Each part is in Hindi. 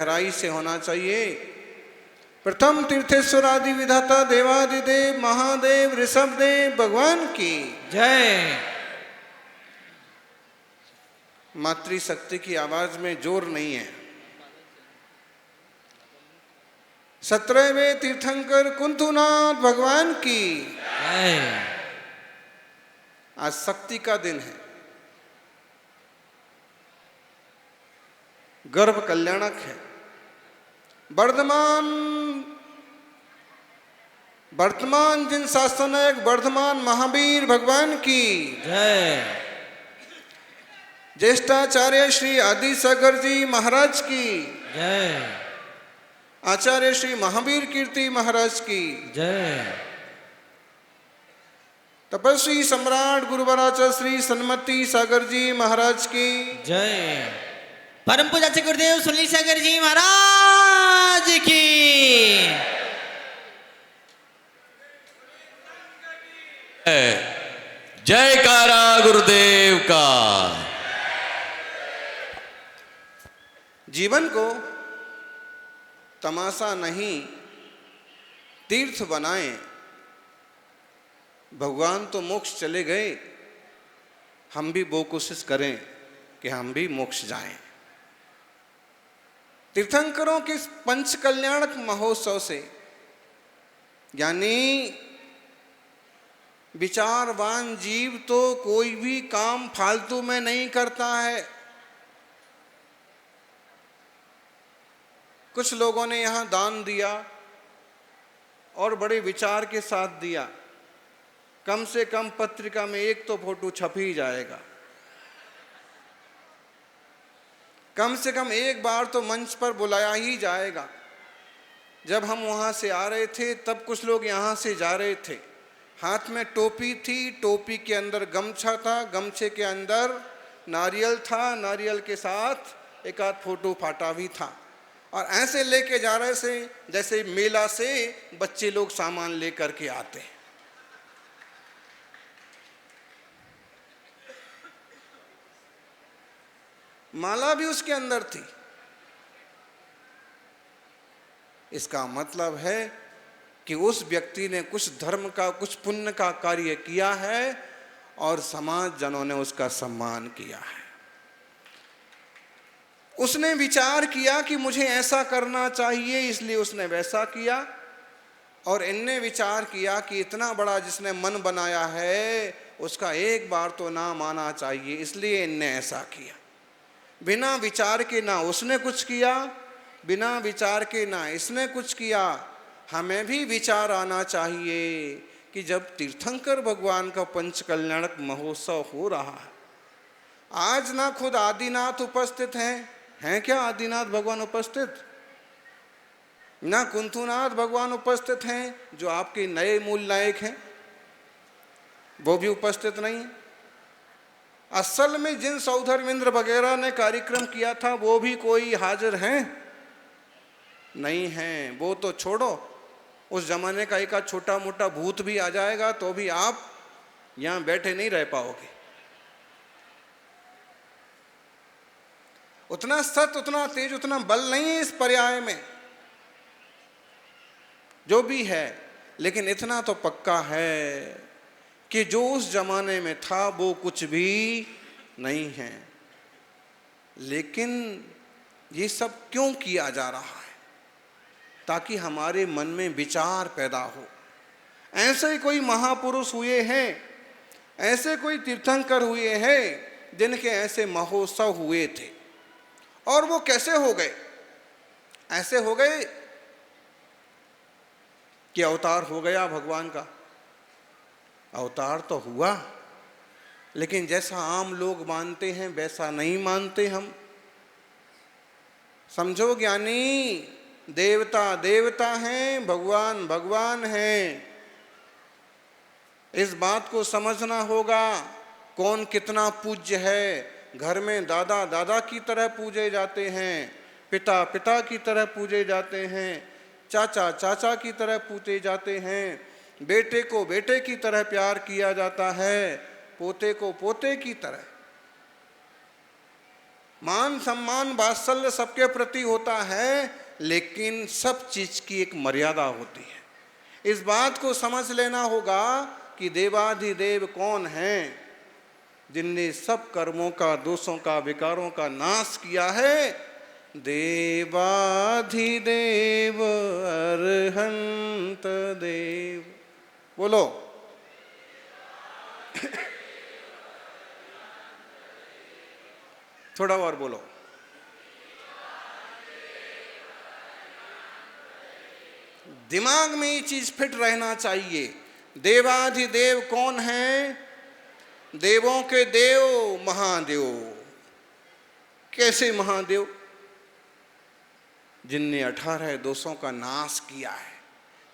गहराई से होना चाहिए। प्रथम तीर्थेश्वर आदि विधाता देवादिदेव महादेव ऋषभदेव भगवान की जय। मातृशक्ति की आवाज में जोर नहीं है। 17वें तीर्थंकर कुंथुनाथ भगवान की जय। आज शक्ति का दिन है, गर्भ कल्याणक है। वर्तमान जिन शासनक वर्धमान महावीर भगवान की जय। ज्येष्ठाचार्य श्री आदि सागर जी महाराज की जय। आचार्य श्री महावीर कीर्ति महाराज की जय। तपस्वी सम्राट गुरुवराचा श्री सन्मति सागर जी महाराज की जय। परम पूज्य गुरुदेव सुनील सागर जी महाराज की जयकारा गुरुदेव का। जीवन को तमाशा नहीं तीर्थ बनाएं। भगवान तो मोक्ष चले गए, हम भी वो कोशिश करें कि हम भी मोक्ष जाएं। तीर्थंकरों के पंच कल्याणक महोत्सव से यानी विचारवान जीव तो कोई भी काम फालतू में नहीं करता है। कुछ लोगों ने यहां दान दिया और बड़े विचार के साथ दिया। कम से कम पत्रिका में एक तो फोटो छप ही जाएगा। कम से कम एक बार तो मंच पर बुलाया ही जाएगा। जब हम वहां से आ रहे थे तब कुछ लोग यहां से जा रहे थे, हाथ में टोपी थी, टोपी के अंदर गमछा था, गमछे के अंदर नारियल था, नारियल के साथ एक आध फोटो फाटा भी था। और ऐसे लेके जा रहे थे जैसे मेला से बच्चे लोग सामान लेकर के आते हैं। माला भी उसके अंदर थी। इसका मतलब है कि उस व्यक्ति ने कुछ धर्म का, कुछ पुण्य का कार्य किया है और समाज जनों ने उसका सम्मान किया है। उसने विचार किया कि मुझे ऐसा करना चाहिए, इसलिए उसने वैसा किया। और इनने विचार किया कि इतना बड़ा जिसने मन बनाया है उसका एक बार तो नाम आना चाहिए, इसलिए इनने ऐसा किया। बिना विचार के ना उसने कुछ किया, बिना विचार के ना इसने कुछ किया। हमें भी विचार आना चाहिए कि जब तीर्थंकर भगवान का पंच कल्याणक महोत्सव हो रहा है, आज ना खुद आदिनाथ उपस्थित हैं क्या आदिनाथ भगवान उपस्थित? ना कुंथुनाथ भगवान उपस्थित हैं जो आपके नए मूल नायक हैं, वो भी उपस्थित नहीं। असल में जिन सौधर्मेंद्र वगैरह ने कार्यक्रम किया था वो भी कोई हाजिर हैं? नहीं हैं। वो तो छोड़ो, उस जमाने का एक छोटा मोटा भूत भी आ जाएगा तो भी आप यहां बैठे नहीं रह पाओगे। उतना सत्य, उतना तेज, उतना बल नहीं है इस पर्याय में। जो भी है, लेकिन इतना तो पक्का है कि जो उस जमाने में था वो कुछ भी नहीं है। लेकिन ये सब क्यों किया जा रहा है? ताकि हमारे मन में विचार पैदा हो। ऐसे ही कोई महापुरुष हुए हैं, ऐसे कोई तीर्थंकर हुए हैं जिनके ऐसे महोत्सव हुए थे। और वो कैसे हो गए? ऐसे हो गए कि अवतार हो गया भगवान का। अवतार तो हुआ, लेकिन जैसा आम लोग मानते हैं वैसा नहीं मानते हम। समझो ज्ञानी, देवता देवता हैं, भगवान भगवान हैं। इस बात को समझना होगा कौन कितना पूज्य है। घर में दादा दादा की तरह पूजे जाते हैं, पिता पिता की तरह पूजे जाते हैं, चाचा चाचा की तरह पूजे जाते हैं, बेटे को बेटे की तरह प्यार किया जाता है, पोते को पोते की तरह। मान सम्मान वात्सल्य सबके प्रति होता है, लेकिन सब चीज की एक मर्यादा होती है। इस बात को समझ लेना होगा कि देवाधिदेव कौन हैं, जिनने सब कर्मों का, दोषों का, विकारों का नाश किया है। देवाधिदेव अरहंत देव। बोलो। थोड़ा और बोलो। दिमाग में ये चीज फिट रहना चाहिए। देवाधिदेव कौन है? देवों के देव महादेव। कैसे महादेव? जिनने 18 दोषों का नाश किया है,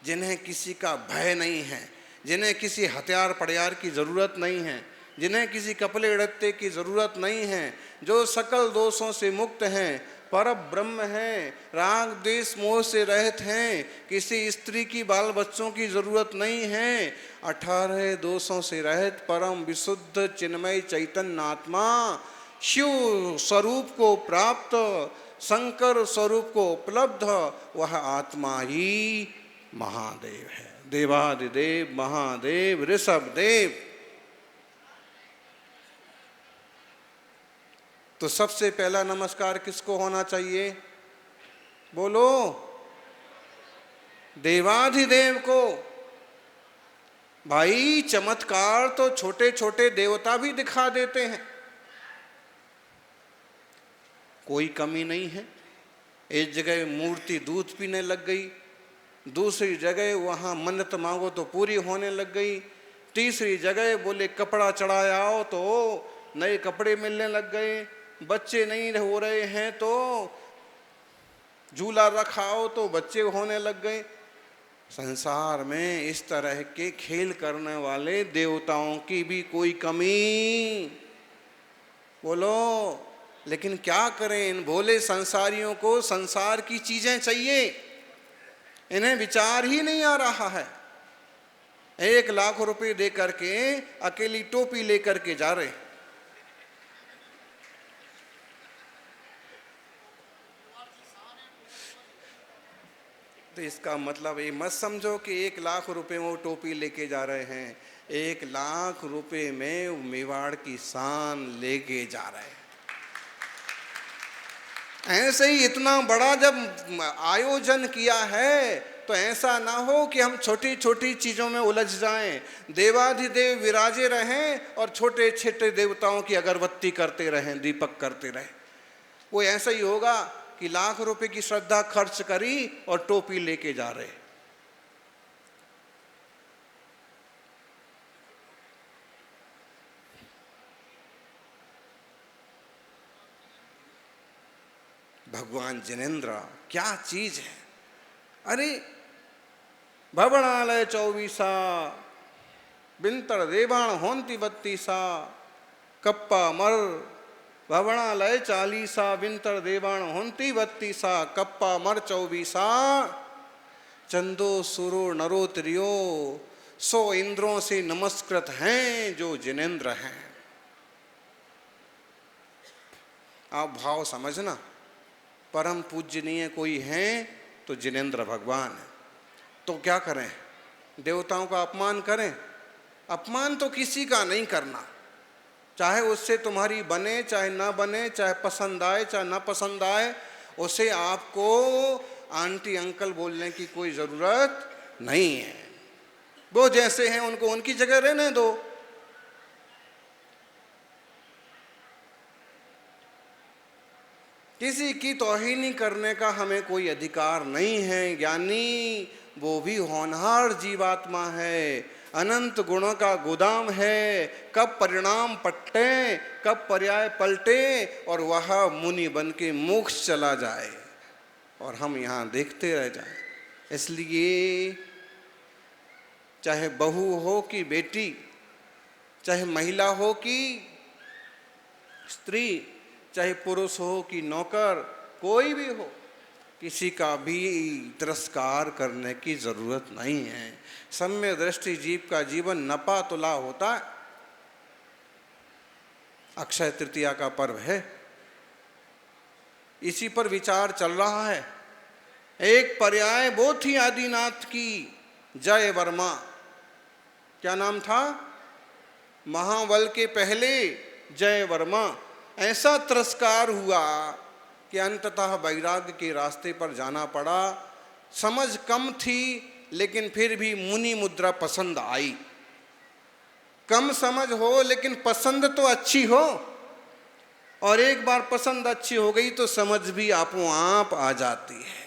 जिन्हें किसी का भय नहीं है, जिन्हें किसी हथियार पड़ियार की जरूरत नहीं है, जिन्हें किसी कपड़े लत्ते की जरूरत नहीं है, जो सकल दोषों से मुक्त हैं, पर ब्रह्म हैं, राग द्वेष मोह से रहित हैं, किसी स्त्री की बाल बच्चों की जरूरत नहीं है, 18 दोषों से रहित परम विशुद्ध चिन्मय चैतन्य आत्मा, शिव स्वरूप को प्राप्त, शंकर स्वरूप को उपलब्ध, वह आत्मा ही महादेव है। देवाधिदेव महादेव ऋषभ देव। तो सबसे पहला नमस्कार किसको होना चाहिए? बोलो। देवाधिदेव को। भाई चमत्कार तो छोटे छोटे देवता भी दिखा देते हैं, कोई कमी नहीं है। एक जगह मूर्ति दूध पीने लग गई, दूसरी जगह वहां मन्नत मांगो तो पूरी होने लग गई, तीसरी जगह बोले कपड़ा चढ़ाया आओ तो नए कपड़े मिलने लग गए, बच्चे नहीं हो रहे हैं तो झूला रखाओ तो बच्चे होने लग गए। संसार में इस तरह के खेल करने वाले देवताओं की भी कोई कमी। बोलो। लेकिन क्या करें, इन भोले संसारियों को संसार की चीजें चाहिए, इन्हें विचार ही नहीं आ रहा है। 1 लाख रुपए दे करके अकेली टोपी लेकर के जा रहे। तो इसका मतलब ये मत समझो कि 1 लाख रुपए में वो टोपी लेके जा रहे हैं, 1 लाख रुपए में वो मेवाड़ की शान लेके जा रहे हैं। ऐसे ही इतना बड़ा जब आयोजन किया है तो ऐसा ना हो कि हम छोटी छोटी चीजों में उलझ जाएं। देवाधिदेव विराजे रहें और छोटे छोटे देवताओं की अगरबत्ती करते रहें, दीपक करते रहें। वो ऐसा ही होगा कि लाख रुपए की श्रद्धा खर्च करी और टोपी लेके जा रहे। भगवान जिनेंद्र क्या चीज है। अरे भवनालय 24 बिंतर देवाण होंती 32 कप्पा मर भवनालय 40 बिंतर देवाण होंती 32 कप्पा मर 24 चंदो सुरो नरो त्रियो 100 इंद्रों से नमस्कृत हैं जो जिनेंद्र हैं। आप भाव समझना, परम पूजनीय कोई हैं तो जिनेंद्र भगवान है। तो क्या करें? देवताओं का अपमान करें? अपमान तो किसी का नहीं करना, चाहे उससे तुम्हारी बने चाहे ना बने, चाहे पसंद आए चाहे ना पसंद आए, उसे आपको आंटी अंकल बोलने की कोई ज़रूरत नहीं है। वो जैसे हैं उनको उनकी जगह रहने दो। किसी की तौहीनी करने का हमें कोई अधिकार नहीं है। ज्ञानी वो भी होनहार जीवात्मा है, अनंत गुणों का गोदाम है। कब परिणाम पट्टे, कब पर्याय पलटे और वह मुनि बन के मोक्ष चला जाए और हम यहाँ देखते रह जाएं। इसलिए चाहे बहू हो कि बेटी, चाहे महिला हो कि स्त्री, चाहे पुरुष हो कि नौकर, कोई भी हो, किसी का भी तिरस्कार करने की जरूरत नहीं है। सम्य दृष्टि जीव का जीवन नपा तुला होता है। अक्षय तृतीया का पर्व है, इसी पर विचार चल रहा है। एक पर्याय वो थी आदिनाथ की जय वर्मा, क्या नाम था? महाबल के पहले जय वर्मा। ऐसा तिरस्कार हुआ कि अंततः वैराग्य के रास्ते पर जाना पड़ा। समझ कम थी लेकिन फिर भी मुनि मुद्रा पसंद आई। कम समझ हो लेकिन पसंद तो अच्छी हो, और एक बार पसंद अच्छी हो गई तो समझ भी आपो आप आ जाती है।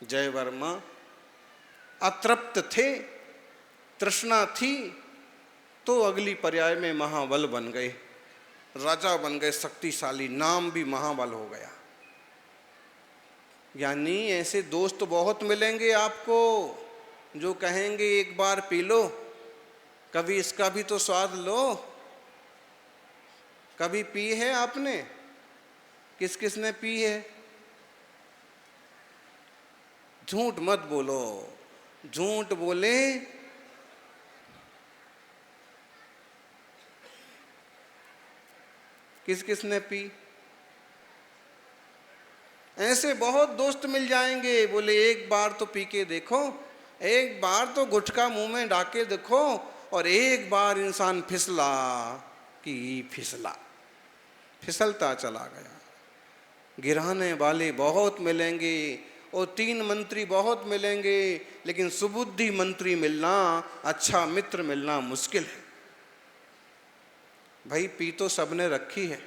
जय वर्मा अतृप्त थे, तृष्णा थी, तो अगली पर्याय में महाबल बन गए, राजा बन गए, शक्तिशाली, नाम भी महाबल हो गया। यानी ऐसे दोस्त बहुत मिलेंगे आपको जो कहेंगे एक बार पी लो, कभी इसका भी तो स्वाद लो। कभी पी है आपने? किस किस ने पी है? झूठ मत बोलो, झूठ बोले किस किस ने पी? ऐसे बहुत दोस्त मिल जाएंगे, बोले एक बार तो पी के देखो, एक बार तो गुटखा मुंह में डाके देखो, और एक बार इंसान फिसला कि फिसला, फिसलता चला गया। गिराने वाले बहुत मिलेंगे और 3 मंत्री बहुत मिलेंगे, लेकिन सुबुद्धि मंत्री मिलना, अच्छा मित्र मिलना मुश्किल है। भाई पी तो सबने रखी है,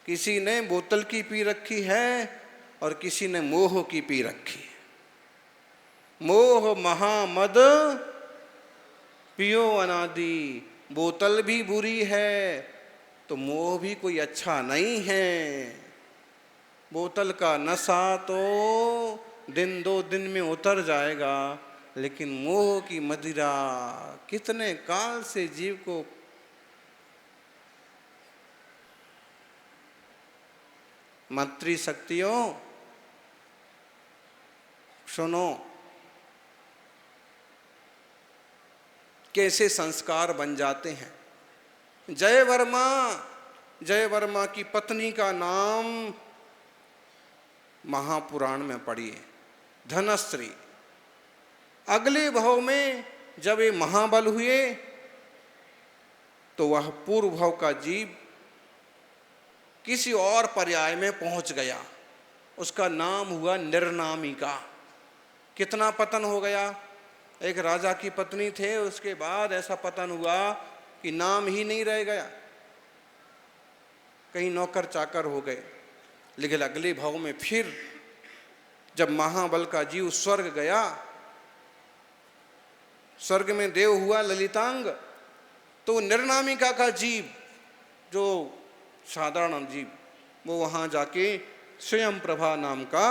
किसी ने बोतल की पी रखी है और किसी ने मोह की पी रखी है। मोह महामद पियो अनादि, बोतल भी बुरी है तो मोह भी कोई अच्छा नहीं है। बोतल का नशा तो दिन 2 दिन में उतर जाएगा, लेकिन मोह की मदिरा कितने काल से जीव को मातृ शक्तियों सुनो, कैसे संस्कार बन जाते हैं। जय वर्मा की पत्नी का नाम महापुराण में पढ़िए, धनश्री। अगले भाव में जब ये महाबल हुए तो वह पूर्व भाव का जीव किसी और पर्याय में पहुंच गया, उसका नाम हुआ निर्नामिका। कितना पतन हो गया। एक राजा की पत्नी थे, उसके बाद ऐसा पतन हुआ कि नाम ही नहीं रह गया, कहीं नौकर चाकर हो गए। लेकिन अगले भाव में फिर जब महाबल का जीव स्वर्ग गया, स्वर्ग में देव हुआ ललितांग, तो निर्नामिका का जीव जो साधारण जीव, वो वहां जाके स्वयं प्रभा नाम का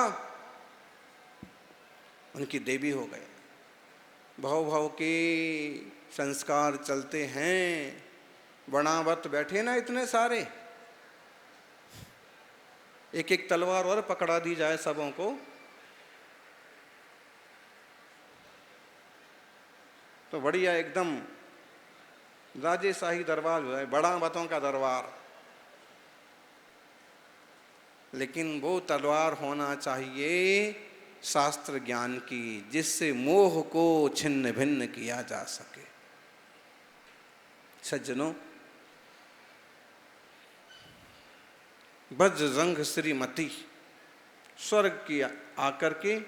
उनकी देवी हो गए। भाव के संस्कार चलते हैं। बनावत बैठे ना इतने सारे, एक एक तलवार और पकड़ा दी जाए सबों को तो बढ़िया एकदम राजेशाही दरबार जो है, बनावतों का दरबार। लेकिन वो तलवार होना चाहिए शास्त्र ज्ञान की, जिससे मोह को छिन्न भिन्न किया जा सके। सज्जनों, बज्रजंग श्रीमती स्वर्ग की आकर के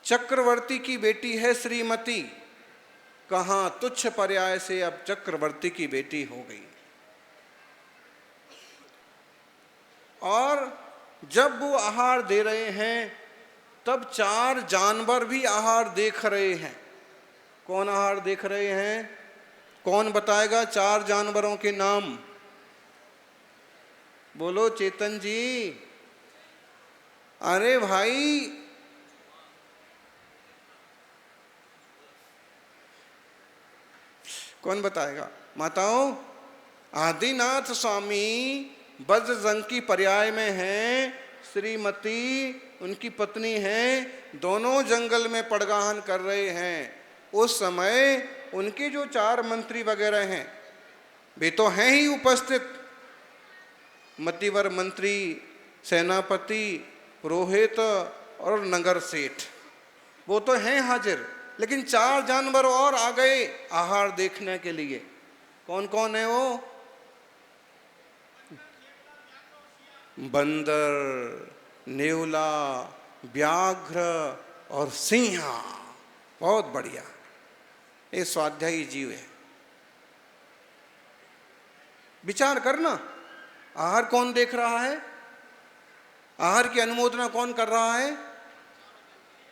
चक्रवर्ती की बेटी है श्रीमती, कहाँ तुच्छ पर्याय से अब चक्रवर्ती की बेटी हो गई। और जब वो आहार दे रहे हैं तब 4 जानवर भी आहार देख रहे हैं। कौन आहार देख रहे हैं? कौन बताएगा 4 जानवरों के नाम? बोलो चेतन जी। अरे भाई, कौन बताएगा? माताओं, आदिनाथ स्वामी बज्रजंग की पर्याय में हैं, श्रीमती उनकी पत्नी हैं, दोनों जंगल में पड़गाहन कर रहे हैं। उस समय उनके जो 4 मंत्री वगैरह हैं वे तो हैं ही उपस्थित, मतिवर मंत्री, सेनापति, पुरोहित और नगर सेठ, वो तो हैं हाजिर। लेकिन 4 जानवर और आ गए आहार देखने के लिए। कौन कौन है वो? बंदर, नेवला, व्याघ्र और सिंहा। बहुत बढ़िया, ये स्वाध्यायी जीव है। विचार करना, आहार कौन देख रहा है? आहार की अनुमोदना कौन कर रहा है?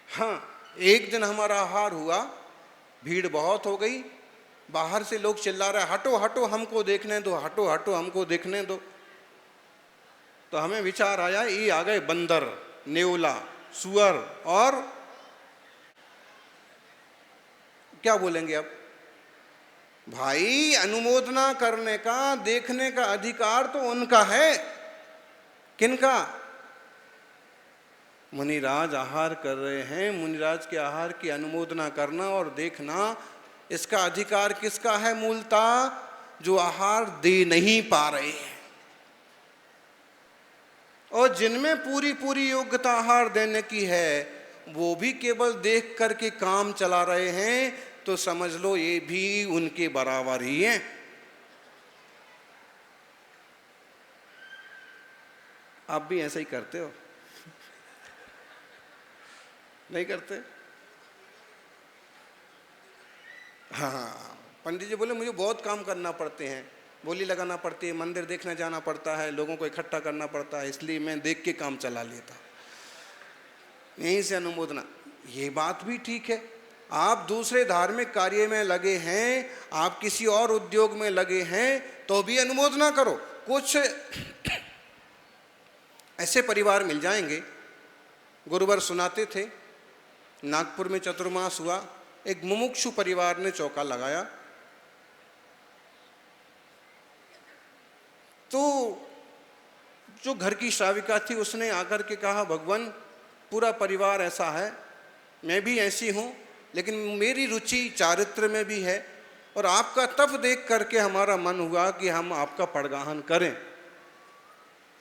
हाँ, एक दिन हमारा आहार हुआ, भीड़ बहुत हो गई, बाहर से लोग चिल्ला रहे हटो हटो हमको देखने दो, हटो हटो हमको देखने दो। तो हमें विचार आया, ये आ गए बंदर, नेवला, सुअर और क्या बोलेंगे अब? भाई, अनुमोदना करने का, देखने का अधिकार तो उनका है। किनका? मुनिराज आहार कर रहे हैं, मुनिराज के आहार की अनुमोदना करना और देखना, इसका अधिकार किसका है? मूलतः जो आहार दे नहीं पा रहे हैं, और जिनमें पूरी पूरी योग्यता आहार देने की है, वो भी केवल देख करके काम चला रहे हैं, तो समझ लो ये भी उनके बराबर ही हैं। आप भी ऐसा ही करते हो? नहीं करते? हाँ, पंडित जी बोले मुझे बहुत काम करना पड़ते हैं, बोली लगाना पड़ती है, मंदिर देखने जाना पड़ता है, लोगों को इकट्ठा करना पड़ता है, इसलिए मैं देख के काम चला लेता, यहीं से अनुमोदना। ये बात भी ठीक है, आप दूसरे धार्मिक कार्य में लगे हैं, आप किसी और उद्योग में लगे हैं, तो भी अनुमोदना करो। कुछ ऐसे परिवार मिल जाएंगे, गुरुवर सुनाते थे, नागपुर में चतुर्मास हुआ, एक मुमुक्षु परिवार ने चौका लगाया, तो जो घर की श्राविका थी उसने आकर के कहा, भगवान पूरा परिवार ऐसा है, मैं भी ऐसी हूँ, लेकिन मेरी रुचि चारित्र में भी है, और आपका तप देख करके हमारा मन हुआ कि हम आपका पड़गाहन करें,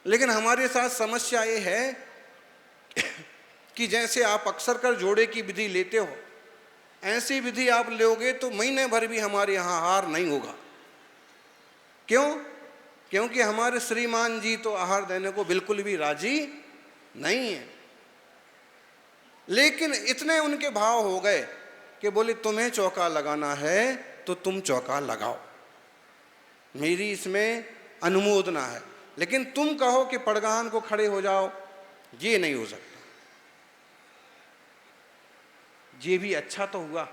लेकिन हमारे साथ समस्या ये है कि जैसे आप अक्सर कर जोड़े की विधि लेते हो, ऐसी विधि आप लोगे तो महीने भर भी हमारे यहाँ आहार नहीं होगा। क्यों? क्योंकि हमारे श्रीमान जी तो आहार देने को बिल्कुल भी राजी नहीं है। लेकिन इतने उनके भाव हो गए कि बोले तुम्हें चौका लगाना है तो तुम चौका लगाओ, मेरी इसमें अनुमोदना है, लेकिन तुम कहो कि पड़गाहन को खड़े हो जाओ, ये नहीं हो सकता। ये भी अच्छा तो हुआ,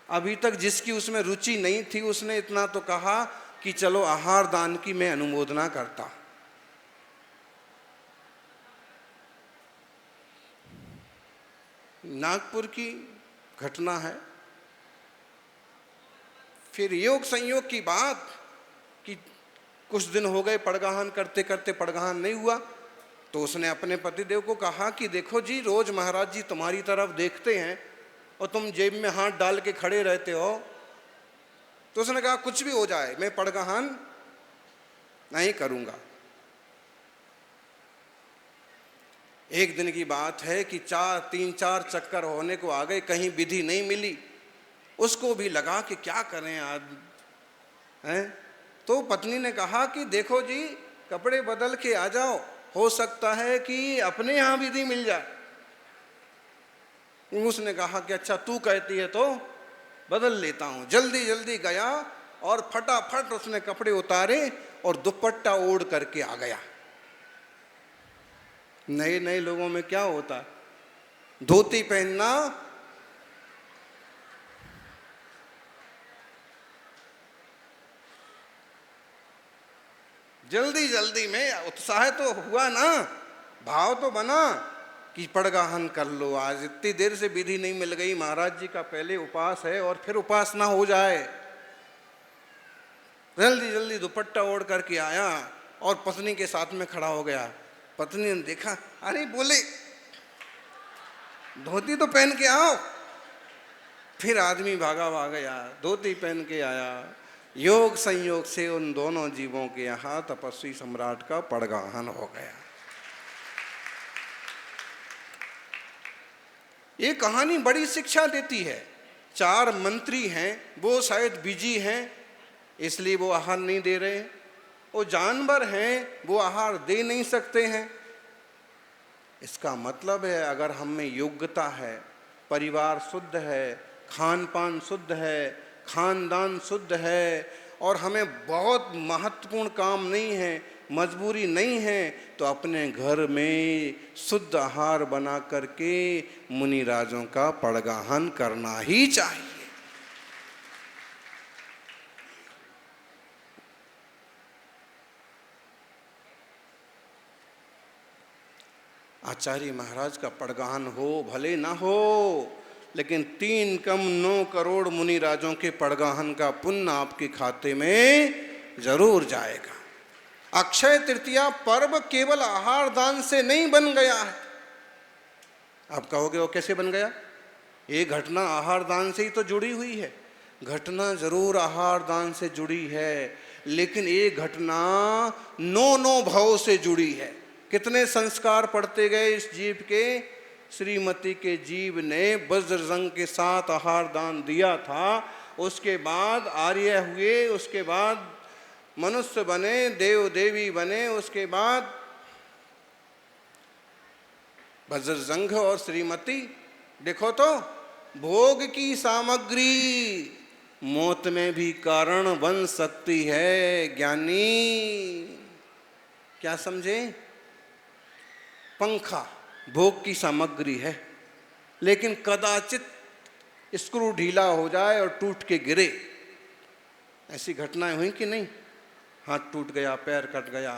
अभी तक जिसकी उसमें रुचि नहीं थी उसने इतना तो कहा कि चलो आहार दान की मैं अनुमोदना करता। नागपुर की घटना है। फिर योग संयोग की बात कि कुछ दिन हो गए पड़गाहन करते करते पड़गाहन नहीं हुआ, तो उसने अपने पतिदेव को कहा कि देखो जी, रोज महाराज जी तुम्हारी तरफ देखते हैं और तुम जेब में हाथ डाल के खड़े रहते हो। तो उसने कहा कुछ भी हो जाए मैं पड़गाहन नहीं करूंगा। एक दिन की बात है कि 3-4 चक्कर होने को आ गए, कहीं विधि नहीं मिली, उसको भी लगा कि क्या करें आज हैं। तो पत्नी ने कहा कि देखो जी, कपड़े बदल के आ जाओ, हो सकता है कि अपने यहाँ विधि मिल जाए। उसने कहा कि अच्छा तू कहती है तो बदल लेता हूँ। जल्दी जल्दी गया और फटाफट उसने कपड़े उतारे और दुपट्टा ओढ़ करके आ गया। नए नए लोगों में क्या होता है, धोती पहनना, जल्दी जल्दी में उत्साह तो हुआ ना, भाव तो बना कि पड़गाहन कर लो, आज इतनी देर से विधि नहीं मिल गई, महाराज जी का पहले उपास है और फिर उपास ना हो जाए। जल्दी जल्दी दुपट्टा ओढ़ करके आया और पत्नी के साथ में खड़ा हो गया। पत्नी ने देखा, अरे बोले धोती तो पहन के आओ। फिर आदमी भागा भाग गया, धोती पहन के आया, योग संयोग से उन दोनों जीवों के यहाँ तपस्वी सम्राट का पड़गाहन हो गया। ये कहानी बड़ी शिक्षा देती है। 4 मंत्री हैं, वो शायद बिजी हैं इसलिए वो आहार नहीं दे रहे हैं। वो जानवर हैं, वो आहार दे नहीं सकते हैं। इसका मतलब है अगर हम में योग्यता है, परिवार शुद्ध है, खान पान शुद्ध है, खानदान शुद्ध है और हमें बहुत महत्वपूर्ण काम नहीं है, मजबूरी नहीं है, तो अपने घर में शुद्ध आहार बना करके मुनिराजों का पड़गाहन करना ही चाहिए। आचार्य महाराज का पड़गाहन हो भले ना हो, लेकिन 3 कम 9 करोड़ मुनिराजों के पड़गाहन का पुण्य आपके खाते में जरूर जाएगा। अक्षय तृतीया पर्व केवल आहार दान से नहीं बन गया है। आप कहोगे वो कैसे बन गया? ये घटना आहार दान से ही तो जुड़ी हुई है। घटना जरूर आहार दान से जुड़ी है, लेकिन ये घटना 9 भाव से जुड़ी है। कितने संस्कार पढ़ते गए इस जीव के? श्रीमती के जीव ने वज्रजंग के साथ आहार दान दिया था, उसके बाद आर्य हुए, उसके बाद मनुष्य बने, देव देवी बने, उसके बाद वज्रजंग और श्रीमती। देखो तो भोग की सामग्री मौत में भी कारण बन सकती है। ज्ञानी क्या समझे? पंखा भोग की सामग्री है, लेकिन कदाचित स्क्रू ढीला हो जाए और टूट के गिरे। ऐसी घटनाएं हुई कि नहीं? हाथ टूट गया, पैर कट गया।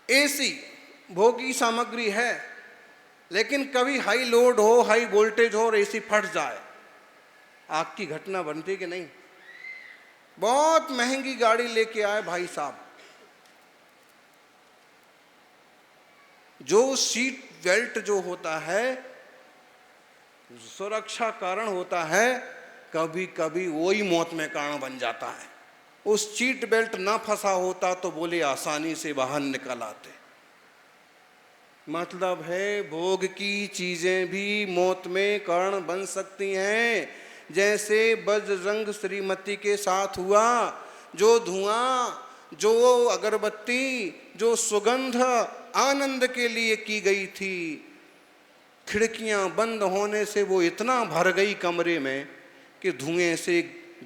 एसी भोग की सामग्री है, लेकिन कभी हाई लोड हो, हाई वोल्टेज हो और एसी फट जाए, आग की घटना बनती कि नहीं? बहुत महंगी गाड़ी लेके आए भाई साहब, जो सीट बेल्ट जो होता है सुरक्षा कारण होता है, कभी कभी वही मौत में कारण बन जाता है। उस सीट बेल्ट ना फंसा होता तो बोले आसानी से बाहर निकल आते। मतलब है भोग की चीजें भी मौत में कारण बन सकती हैं। जैसे वज्रजंग श्रीमती के साथ हुआ, जो धुआं, जो अगरबत्ती, जो सुगंध आनंद के लिए की गई थी, खिड़कियां बंद होने से वो इतना भर गई कमरे में कि धुएं से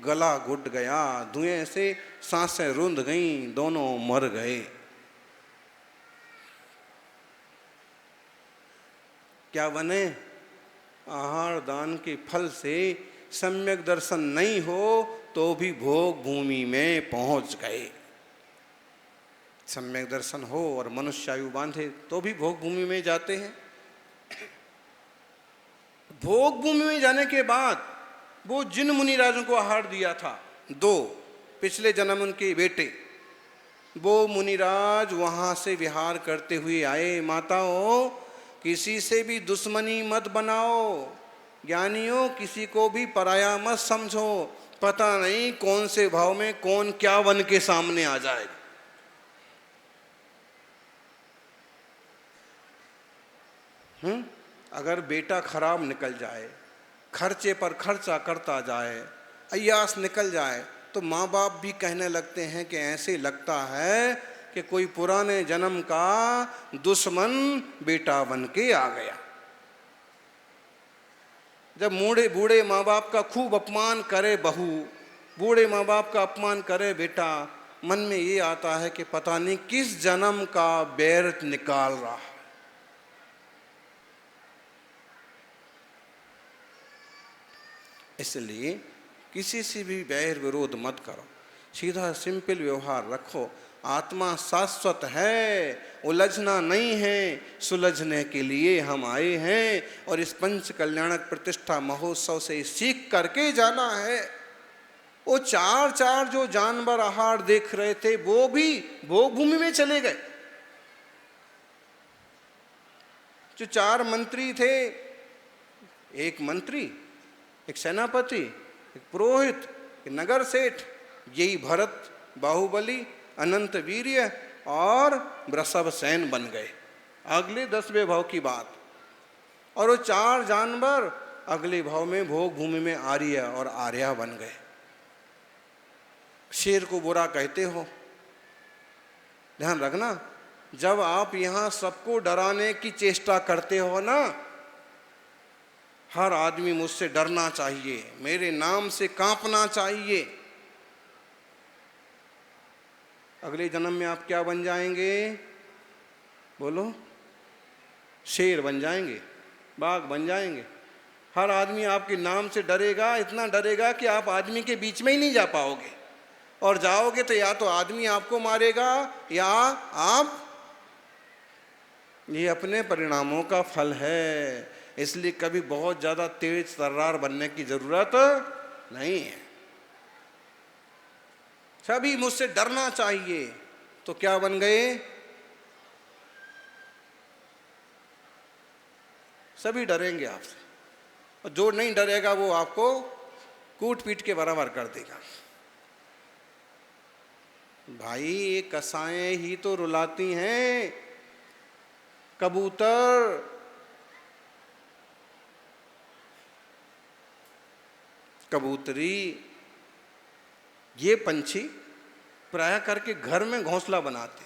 गला घुट गया, धुएं से सांसें रुंध गईं, दोनों मर गए। क्या बने? आहार दान के फल से सम्यक दर्शन नहीं हो तो भी भोग भूमि में पहुंच गए। सम्यक दर्शन हो और मनुष्य आयु बांधे तो भी भोग भूमि में जाते हैं। भोग भूमि में जाने के बाद वो जिन मुनिराजों को आहार दिया था, 2 पिछले जन्म उनके बेटे, वो मुनिराज वहां से विहार करते हुए आए। माताओं, किसी से भी दुश्मनी मत बनाओ। ज्ञानियों, किसी को भी पराया मत समझो। पता नहीं कौन से भाव में कौन क्या बन के सामने आ जाएगा। अगर बेटा खराब निकल जाए, खर्चे पर खर्चा करता जाए, अय्यास निकल जाए, तो माँ बाप भी कहने लगते हैं कि ऐसे लगता है कि कोई पुराने जन्म का दुश्मन बेटा बन के आ गया। जब बूढ़े माँ बाप का खूब अपमान करे बहू, बूढ़े माँ बाप का अपमान करे बेटा, मन में ये आता है कि पता नहीं किस जन्म का बैर निकाल रहा है। इसलिए किसी से भी बैर विरोध मत करो, सीधा सिंपल व्यवहार रखो। आत्मा शाश्वत है, उलझना नहीं है, सुलझने के लिए हम आए हैं और इस पंच कल्याणक प्रतिष्ठा महोत्सव से सीख करके जाना है। वो 4 जो जानवर आहार देख रहे थे वो भी भोग भूमि में चले गए। जो 4 मंत्री थे, एक मंत्री, एक सेनापति, एक पुरोहित कि नगर सेठ यही भरत बाहुबली अनंत वीर्य और वृषभ सेन बन गए, अगले 10वें भाव की बात। और वो 4 जानवर अगले भाव में भोग भूमि में आर्य और आर्या बन गए। शेर को बुरा कहते हो, ध्यान रखना, जब आप यहां सबको डराने की चेष्टा करते हो ना, हर आदमी मुझसे डरना चाहिए, मेरे नाम से कांपना चाहिए। अगले जन्म में आप क्या बन जाएंगे? बोलो, शेर बन जाएंगे, बाघ बन जाएंगे। हर आदमी आपके नाम से डरेगा, इतना डरेगा कि आप आदमी के बीच में ही नहीं जा पाओगे, और जाओगे तो या तो आदमी आपको मारेगा या आप। ये अपने परिणामों का फल है, इसलिए कभी बहुत ज्यादा तेज तर्रार बनने की जरूरत नहीं है। सभी मुझसे डरना चाहिए, तो क्या बन गए? सभी डरेंगे आपसे, और जो नहीं डरेगा वो आपको कूट पीट के बराबर कर देगा। भाई ये कसाएं ही तो रुलाती हैं, कबूतर, कबूतरी, ये पंछी प्राय करके घर में घोंसला बनाते,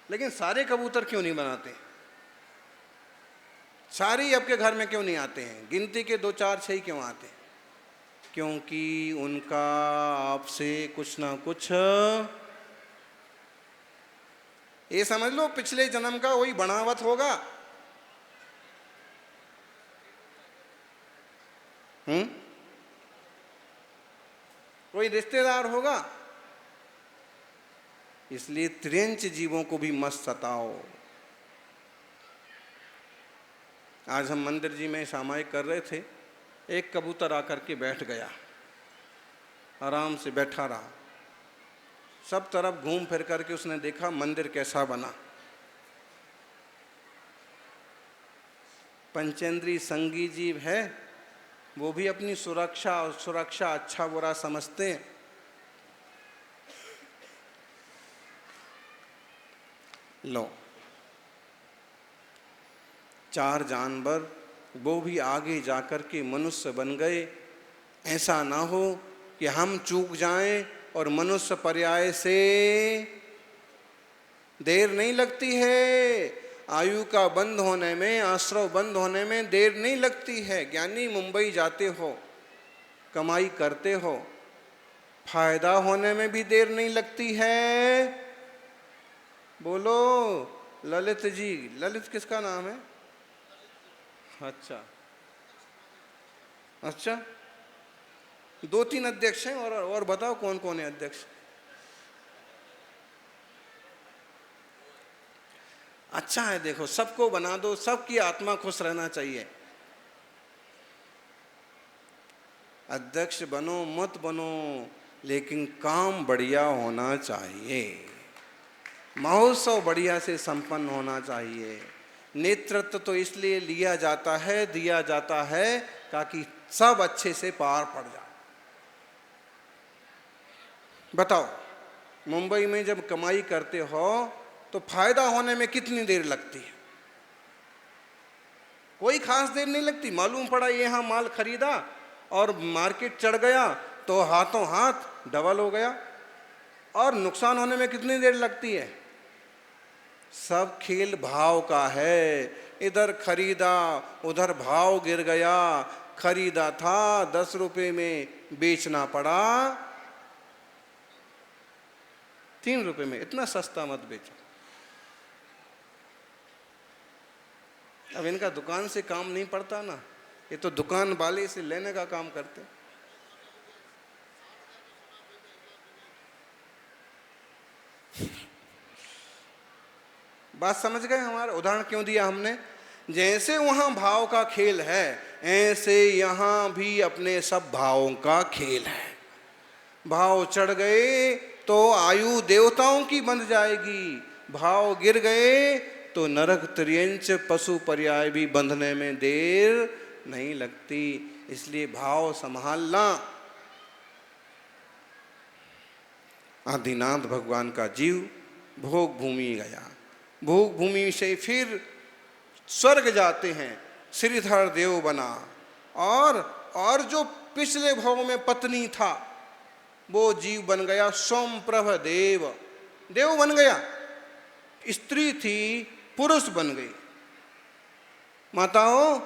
लेकिन सारे कबूतर क्यों नहीं बनाते? सारे ही आपके घर में क्यों नहीं आते हैं? गिनती के 2 4 6 क्यों आते हैं? क्योंकि उनका आपसे कुछ ना कुछ, ये समझ लो पिछले जन्म का वही बनावट होगा। कोई रिश्तेदार होगा। इसलिए त्रियंच जीवों को भी मत सताओ। आज हम मंदिर जी में सामायिक कर रहे थे, एक कबूतर आकर के बैठ गया, आराम से बैठा रहा, सब तरफ घूम फिर करके उसने देखा मंदिर कैसा बना। पंचेंद्रीय संगी जीव है, वो भी अपनी सुरक्षा अच्छा बुरा समझते हैं। लो, 4 जानवर वो भी आगे जाकर के मनुष्य बन गए। ऐसा ना हो कि हम चूक जाएं, और मनुष्य पर्याय से देर नहीं लगती है, आयु का बंद होने में, आश्रव बंद होने में देर नहीं लगती है। ज्ञानी मुंबई जाते हो, कमाई करते हो, फायदा होने में भी देर नहीं लगती है। बोलो ललित जी, ललित किसका नाम है? अच्छा 2-3 अध्यक्ष हैं, और बताओ कौन कौन है अध्यक्ष? अच्छा है, देखो सबको बना दो, सबकी आत्मा खुश रहना चाहिए। अध्यक्ष बनो मत बनो, लेकिन काम बढ़िया होना चाहिए, महोत्सव बढ़िया से संपन्न होना चाहिए। नेतृत्व तो इसलिए लिया जाता है, दिया जाता है, ताकि सब अच्छे से पार पड़ जाए। बताओ, मुंबई में जब कमाई करते हो तो फायदा होने में कितनी देर लगती है? कोई खास देर नहीं लगती। मालूम पड़ा यहाँ माल खरीदा और मार्केट चढ़ गया तो हाथों हाथ डबल हो गया, और नुकसान होने में कितनी देर लगती है? सब खेल भाव का है। इधर खरीदा, उधर भाव गिर गया, खरीदा था 10 रुपए में, बेचना पड़ा 3 रुपए में। इतना सस्ता मत बेचो। अब इनका दुकान से काम नहीं पड़ता ना, ये तो दुकान वाले से लेने का काम करते। बात समझ गए? हमारा उदाहरण क्यों दिया हमने? जैसे वहां भाव का खेल है, ऐसे यहां भी अपने सब भावों का खेल है। भाव चढ़ गए तो आयु देवताओं की बंध जाएगी, भाव गिर गए तो नरक त्रियंच पशु पर्याय भी बंधने में देर नहीं लगती। इसलिए भाव संभालना। आदिनाथ भगवान का जीव भोग भूमि गया, भोग भूमि से फिर स्वर्ग जाते हैं, श्रीधर देव बना। और जो पिछले भाव में पत्नी था वो जीव बन गया सोमप्रभ देव, देव बन गया। स्त्री थी पुरुष बन गई। माताओं,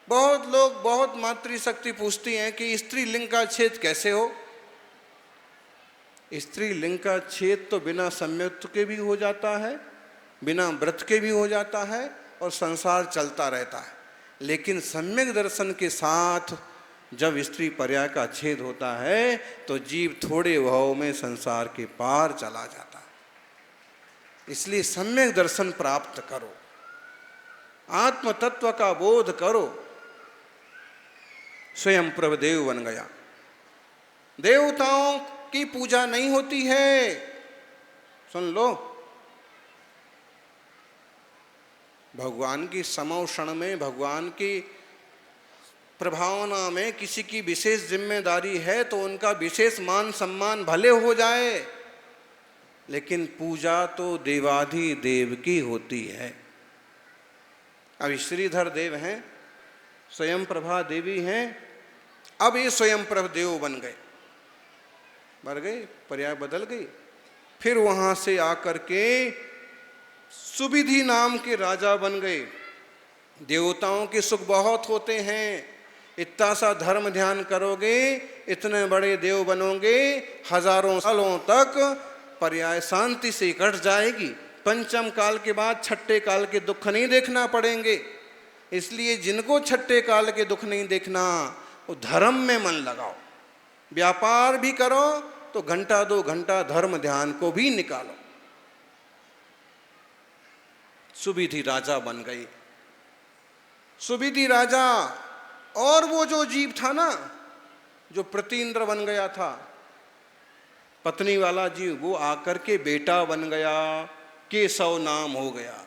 बहुत लोग बहुत मातृशक्ति पूछती हैं कि स्त्री लिंग का छेद कैसे हो। स्त्री लिंग का छेद तो बिना संयुक्त के भी हो जाता है, बिना व्रत के भी हो जाता है और संसार चलता रहता है। लेकिन सम्यक दर्शन के साथ जब स्त्री पर्याय का छेद होता है तो जीव थोड़े भाव में संसार के पार चला जाता है। इसलिए सम्यक दर्शन प्राप्त करो, आत्म तत्व का बोध करो। स्वयं प्रभ देव बन गया। देवताओं की पूजा नहीं होती है, सुन लो। भगवान की समौषण में, भगवान की प्रभावना में किसी की विशेष जिम्मेदारी है तो उनका विशेष मान सम्मान भले हो जाए, लेकिन पूजा तो देवाधिदेव की होती है। अब श्रीधर देव हैं, स्वयं प्रभा देवी हैं, अब ये स्वयं प्रभ देव बन गए, मर गए, पर्याय बदल गई। फिर वहां से आकर के सुविधि नाम के राजा बन गए। देवताओं के सुख बहुत होते हैं, इतना सा धर्म ध्यान करोगे इतने बड़े देव बनोगे, हजारों सालों तक पर्याय शांति से कट जाएगी। पंचम काल के बाद छठे काल के दुख नहीं देखना पड़ेंगे। इसलिए जिनको छठे काल के दुख नहीं देखना वो धर्म में मन लगाओ। व्यापार भी करो तो घंटा 2 घंटा धर्म ध्यान को भी निकालो। सुविधि राजा बन गई, सुविधि राजा। और वो जो जीव था ना, जो प्रतीन्द्र बन गया था, पत्नी वाला जीव, वो आकर के बेटा बन गया, केशव नाम हो गया।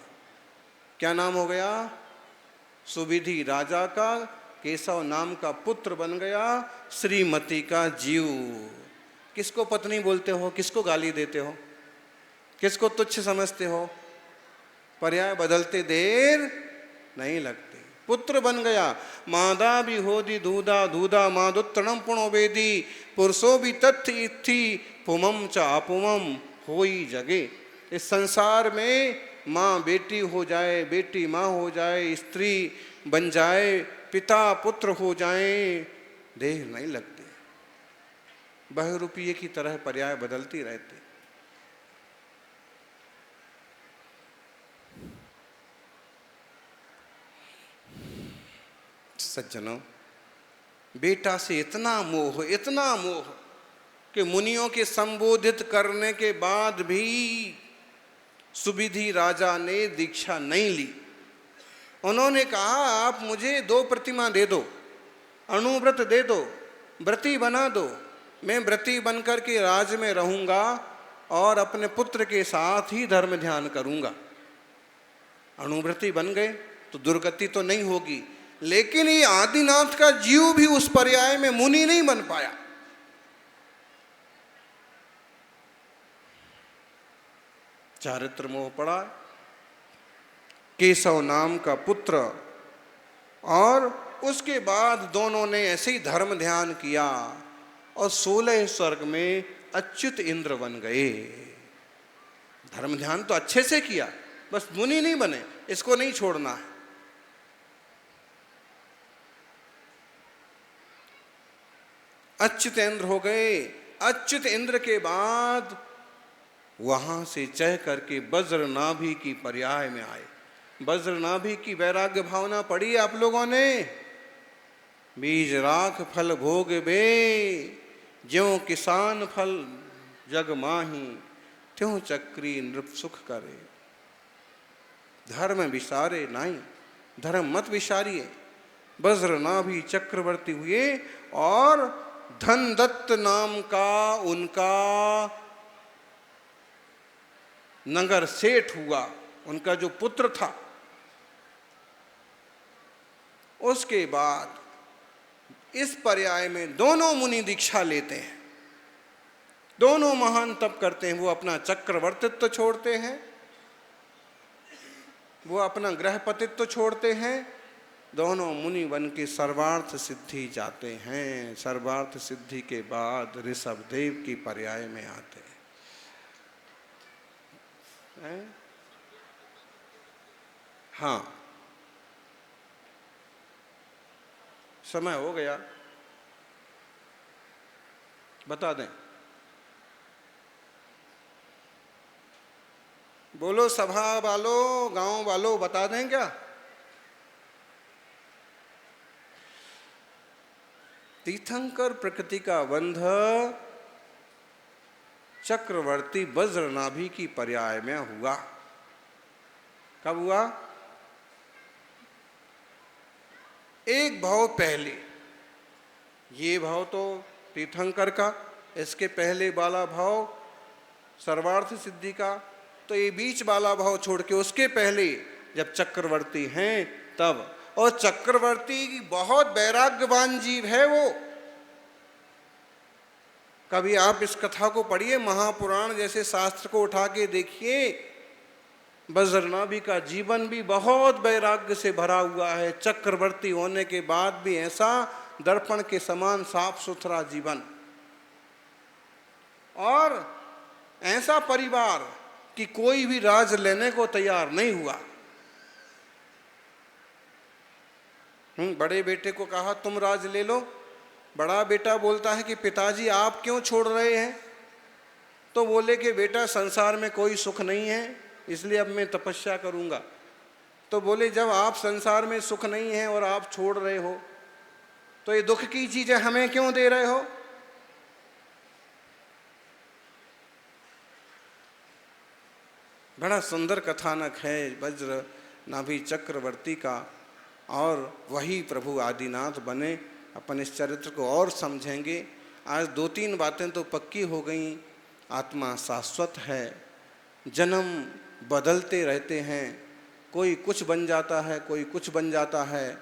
क्या नाम हो गया? सुविधि राजा का केशव नाम का पुत्र बन गया, श्रीमती का जीव। किसको पत्नी बोलते हो? किसको गाली देते हो? किसको तुच्छ समझते हो? पर्याय बदलते देर नहीं लगती। पुत्र बन गया। मादा भी होदी दूधा दूधा मादुत्तणम पुणो वेदी पुरुषो भी तथ्य इत्थि पुमम च अपुमम होई जगे। इस संसार में माँ बेटी हो जाए, बेटी माँ हो जाए, स्त्री बन जाए, पिता पुत्र हो जाए, देर नहीं लगती। बहुरूपीय की तरह पर्याय बदलती रहती। सज्जनों, बेटा से इतना मोह, इतना मोह कि मुनियों के संबोधित करने के बाद भी सुविधि राजा ने दीक्षा नहीं ली। उन्होंने कहा, आप मुझे 2 प्रतिमा दे दो, अणुव्रत दे दो, व्रती बना दो, मैं व्रती बनकर के राज में रहूंगा और अपने पुत्र के साथ ही धर्म ध्यान करूंगा। अणुव्रती बन गए तो दुर्गति तो नहीं होगी, लेकिन ये आदिनाथ का जीव भी उस पर्याय में मुनि नहीं बन पाया। चारित्र मोह पड़ा। केशव नाम का पुत्र, और उसके बाद दोनों ने ऐसे ही धर्म ध्यान किया और 16 स्वर्ग में अच्युत इंद्र बन गए। धर्म ध्यान तो अच्छे से किया, बस मुनि नहीं बने, इसको नहीं छोड़ना है। अच्युत इंद्र हो गए। अच्युत इंद्र के बाद वहां से चह करके वज्रनाभि की पर्याय में आए। वज्रनाभि की वैराग्य भावना पढ़ी आप लोगों ने। बीज राख फल भोग बे, ज्यों किसान फल जग माही, त्यों चक्री नृप सुख करे। धर्म विसारे नहीं, धर्म मत विसारिए। वज्रनाभि चक्रवर्ती हुए और धनदत्त नाम का उनका नगर सेठ हुआ। उनका जो पुत्र था उसके बाद इस पर्याय में दोनों मुनि दीक्षा लेते हैं, दोनों महान तप करते हैं। वो अपना चक्रवर्तित्व छोड़ते हैं, वो अपना गृहपतित्व छोड़ते हैं, दोनों मुनि बन के सर्वार्थ सिद्धि जाते हैं। सर्वार्थ सिद्धि के बाद ऋषभदेव की पर्याय में आते हैं। हाँ, समय हो गया, बता दें। बोलो सभा वालों, गांव वालों, बता दें क्या? तीर्थंकर प्रकृति का बंध चक्रवर्ती वज्रनाभि की पर्याय में हुआ। कब हुआ? एक भाव पहले, ये भाव तो तीर्थंकर का, इसके पहले वाला भाव सर्वार्थ सिद्धि का, तो ये बीच वाला भाव छोड़ के उसके पहले जब चक्रवर्ती हैं तब। और चक्रवर्ती बहुत वैराग्यवान जीव है वो। कभी आप इस कथा को पढ़िए, महापुराण जैसे शास्त्र को उठा के देखिए, वज्रनाभि का जीवन भी बहुत वैराग्य से भरा हुआ है। चक्रवर्ती होने के बाद भी ऐसा दर्पण के समान साफ सुथरा जीवन, और ऐसा परिवार कि कोई भी राज लेने को तैयार नहीं हुआ। बड़े बेटे को कहा तुम राज ले लो, बड़ा बेटा बोलता है कि पिताजी आप क्यों छोड़ रहे हैं? तो बोले कि बेटा संसार में कोई सुख नहीं है, इसलिए अब मैं तपस्या करूंगा। तो बोले जब आप संसार में सुख नहीं है और आप छोड़ रहे हो, तो ये दुख की चीजें हमें क्यों दे रहे हो? बड़ा सुंदर कथानक है वज्र नाभि चक्रवर्ती का, और वही प्रभु आदिनाथ बने। अपन इस चरित्र को और समझेंगे। आज 2-3 बातें तो पक्की हो गई। आत्मा शाश्वत है, जन्म बदलते रहते हैं, कोई कुछ बन जाता है, कोई कुछ बन जाता है।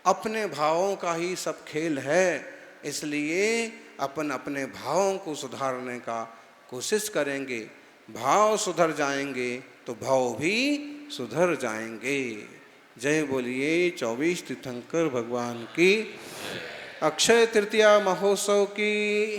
अपने भावों का ही सब खेल है, इसलिए अपन अपने भावों को सुधारने का कोशिश करेंगे। भाव सुधर जाएंगे तो भाव भी सुधर जाएंगे। जय बोलिए 24 तीर्थंकर भगवान की। अक्षय तृतीया महोत्सव की।